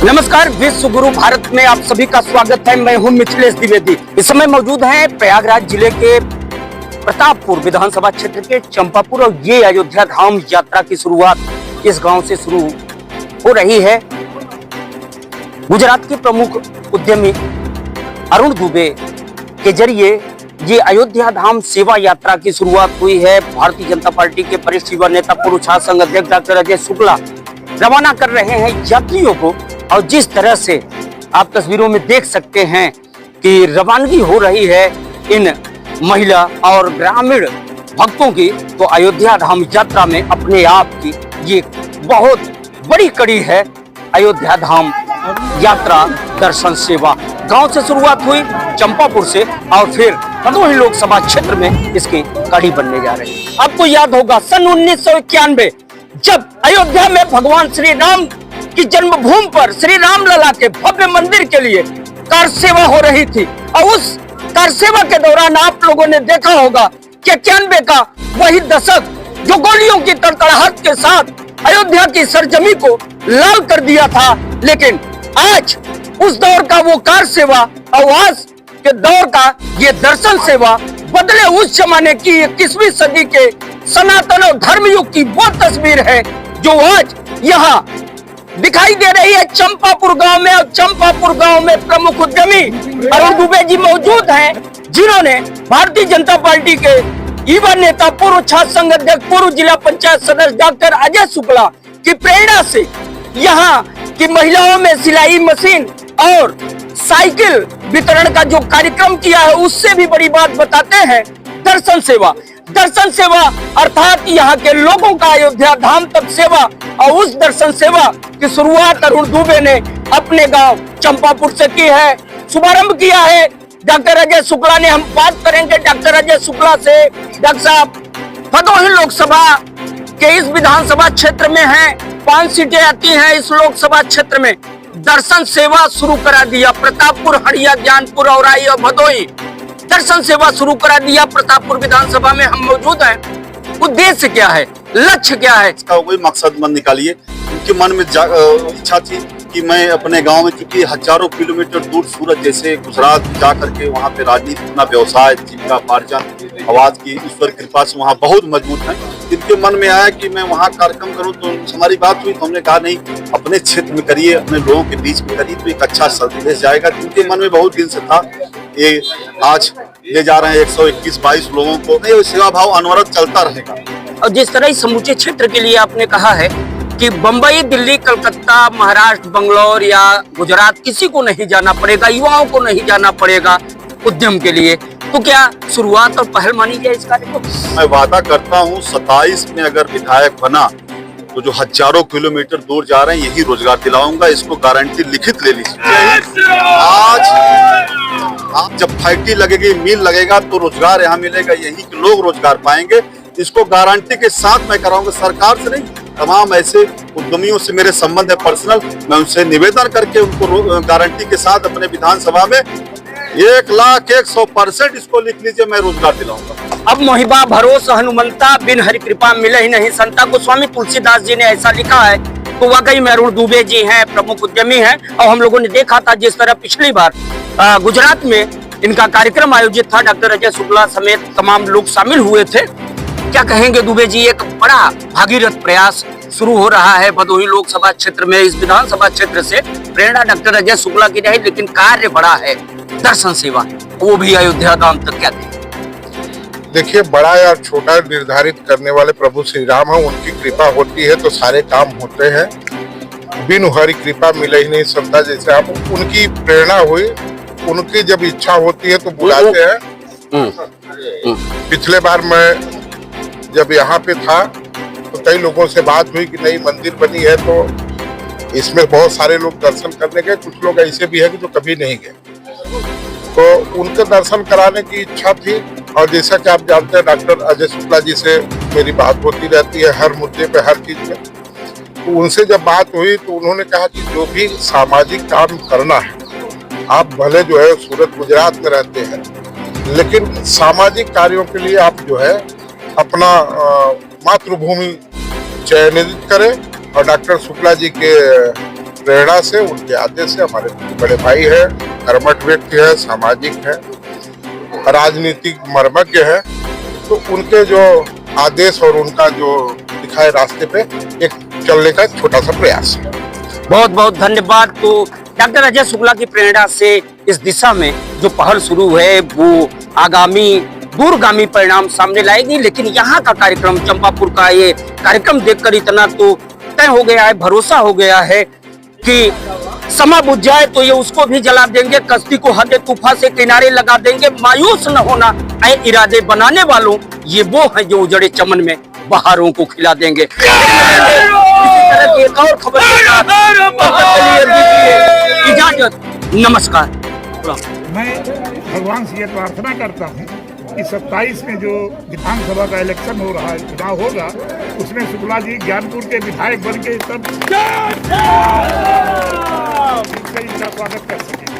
नमस्कार, विश्व गुरु भारत में आप सभी का स्वागत है। मैं हूं मिथिलेश द्विवेदी। इस समय मौजूद हैं प्रयागराज जिले के प्रतापपुर विधानसभा क्षेत्र के चंपापुर और ये अयोध्या धाम यात्रा की शुरुआत इस गांव से शुरू हो रही है। गुजरात के प्रमुख उद्यमी अरुण दुबे के जरिए ये अयोध्या धाम सेवा यात्रा की शुरुआत हुई है। भारतीय जनता पार्टी के वरिष्ठ युवा नेता पूर्व छात्र संघ अध्यक्ष डॉक्टर अजय शुक्ला रवाना कर रहे हैं यात्रियों को, और जिस तरह से आप तस्वीरों में देख सकते हैं कि रवानगी हो रही है इन महिला और ग्रामीण भक्तों की, तो अयोध्या धाम यात्रा में अपने आप की ये बहुत बड़ी कड़ी है। अयोध्या धाम यात्रा दर्शन सेवा गांव से शुरुआत हुई, चंपापुर से, और फिर भदोही लोकसभा क्षेत्र में इसकी कड़ी बनने जा रही है। आपको याद होगा सन 1991 जब अयोध्या में भगवान श्री राम की जन्मभूमि पर श्री राम लला के भव्य मंदिर के लिए कार सेवा हो रही थी, और उस कार सेवा के दौरान आप लोगों ने देखा होगा कि 91 का वही दशक जो गोलियों की तड़तड़ाहट के साथ अयोध्या की सरजमी को लाल कर दिया था। लेकिन आज उस दौर का वो कार सेवा और आज के दौर का ये दर्शन सेवा बदले उस जमाने की 21वीं सदी के सनातन और धर्म युग की वो तस्वीर है जो आज यहाँ दिखाई दे रही है चंपापुर गांव में। और चंपापुर गांव में प्रमुख उद्यमी अरुण दुबे जी मौजूद हैं, जिन्होंने भारतीय जनता पार्टी के युवा नेता पूर्व छात्र संघ अध्यक्ष पूर्व जिला पंचायत सदस्य डॉक्टर अजय शुक्ला की प्रेरणा से यहाँ की महिलाओं में सिलाई मशीन और साइकिल वितरण का जो कार्यक्रम किया है, उससे भी बड़ी बात बताते हैं दर्शन सेवा। दर्शन सेवा अर्थात यहाँ के लोगों का अयोध्या धाम तक सेवा, और उस दर्शन सेवा की शुरुआत अरुण दुबे ने अपने गांव चंपापुर से की है, शुभारंभ किया है डॉक्टर अजय शुक्ला ने। हम बात करेंगे डॉक्टर अजय शुक्ला से। डॉक्टर साहब, भदोही लोकसभा के इस विधानसभा क्षेत्र में है, 5 सीटें आती हैं इस लोकसभा क्षेत्र में। दर्शन सेवा शुरू करा दिया प्रतापपुर, हड़िया, ज्ञानपुर, औराई और भदोही दर्शन सेवा शुरू करा दिया। प्रतापपुर विधानसभा में हम मौजूद हैं। उद्देश्य क्या है, लक्ष्य क्या है? इसका कोई मकसद मन निकालिए। उनके मन में इच्छा थी कि मैं अपने गांव में, चूंकि हजारों किलोमीटर दूर सूरत जैसे गुजरात जा करके वहां पे राजनीति, अपना व्यवसाय, जीविका पार्जन, आवाज की ईश्वर कृपा से वहां बहुत मजबूत है। इनके मन में आया कि मैं वहां कार्यक्रम करूं, तो हमारी बात हुई तो हमने कहा नहीं, अपने क्षेत्र में करिए, अपने लोगों के बीच में करिए तो एक अच्छा संदेश जाएगा। उनके मन में बहुत दिन से था। ये आज ले जा रहे हैं 121-22 लोगों को, नहीं सेवा भाव अनवरत चलता रहेगा। और जिस तरह इस समूचे क्षेत्र के लिए आपने कहा है कि बंबई, दिल्ली, कलकत्ता, महाराष्ट्र, बंगलौर या गुजरात किसी को नहीं जाना पड़ेगा, युवाओं को नहीं जाना पड़ेगा उद्यम के लिए, तो क्या शुरुआत और पहल मानी जाए इस कार्य को? मैं वादा करता हूँ 27 में अगर विधायक बना तो जो हजारों किलोमीटर दूर जा रहे हैं यही रोजगार दिलाऊंगा। इसको गारंटी लिखित ले लीजिए। आज जब फैक्ट्री लगेगी, मिल लगेगा तो रोजगार यहाँ मिलेगा, यही के लोग रोजगार पाएंगे। इसको गारंटी के साथ मैं कराऊंगा, सरकार से नहीं, तमाम ऐसे उद्यमियों से मेरे संबंध है पर्सनल। मैं उनसे निवेदन करके उनको गारंटी के साथ अपने विधानसभा में 1,01,100% इसको लिख लीजिए, मैं रोजगार दिलाऊंगा। अब मोहिबा भरोसा हनुमंता बिन हरि कृपा मिले ही नहीं, संता गोस्वामी तुलसीदास जी ने ऐसा लिखा है। तो वाकई में अरुण दुबे जी हैं, प्रमुख उद्यमी हैं, और हम लोगों ने देखा था जिस तरह पिछली बार गुजरात में इनका कार्यक्रम आयोजित था, डॉक्टर अजय शुक्ला समेत तमाम लोग शामिल हुए थे। क्या कहेंगे दुबे जी, एक बड़ा भागीरथ प्रयास शुरू हो रहा है भदोही लोकसभा क्षेत्र में। इस विधानसभा क्षेत्र से प्रेरणा डॉक्टर अजय शुक्ला की रही, लेकिन कार्य बड़ा है, दर्शन सेवा, वो भी अयोध्या धाम तक। क्या देखिए, बड़ा या छोटा निर्धारित करने वाले प्रभु श्री राम है, उनकी कृपा होती है तो सारे काम होते हैं। बिन हरि कृपा मिले ही नहीं, संता जैसे आप, उनकी प्रेरणा हुई, उनकी जब इच्छा होती है तो बुलाते हैं। पिछले बार मैं जब यहाँ पे था तो कई लोगों से बात हुई कि नई मंदिर बनी है तो इसमें बहुत सारे लोग दर्शन करने गए, कुछ लोग ऐसे भी है कि जो कभी नहीं गए, तो उनके दर्शन कराने की इच्छा थी। और जैसा कि आप जानते हैं डॉक्टर अजय शुक्ला जी से मेरी बात होती रहती है हर मुद्दे पे, हर चीज में। तो उनसे जब बात हुई तो उन्होंने कहा कि जो भी सामाजिक काम करना है, आप भले जो है सूरत गुजरात में रहते हैं, लेकिन सामाजिक कार्यों के लिए आप जो है अपना मातृभूमि चयनित करें और डॉक्टर शुक्ला जी के प्रेरणा से, उनके आदेश से। हमारे बड़े भाई है, कर्मठ व्यक्ति है, सामाजिक है, राजनीतिक मर्मज्ञ है, तो उनके जो आदेश और उनका जो दिखाए रास्ते पे एक चलने का छोटा सा प्रयास है। बहुत बहुत धन्यवाद। तो डॉक्टर अजय शुक्ला की प्रेरणा से इस दिशा में जो पहल शुरू है वो आगामी दूरगामी परिणाम सामने लाएगी। लेकिन यहाँ का कार्यक्रम, चंपापुर का ये कार्यक्रम देखकर इतना तो तय हो गया है, भरोसा हो गया है कि समा बुझ जाए तो ये उसको भी जला देंगे, कश्ती को हद तूफा से किनारे लगा देंगे। मायूस न होना ऐ इरादे बनाने वालों, ये वो हैं जो उजड़े चमन में बहारों को खिला देंगे। इसी तरह की एक और खबर इजाजत, नमस्कार। मैं भगवान से ये प्रार्थना करता हूँ कि 27 में जो विधानसभा का इलेक्शन हो रहा है, चुनाव होगा, उसमें शुक्ला जी ज्ञानपुर के विधायक बन के सब इनका स्वागत कर सकें।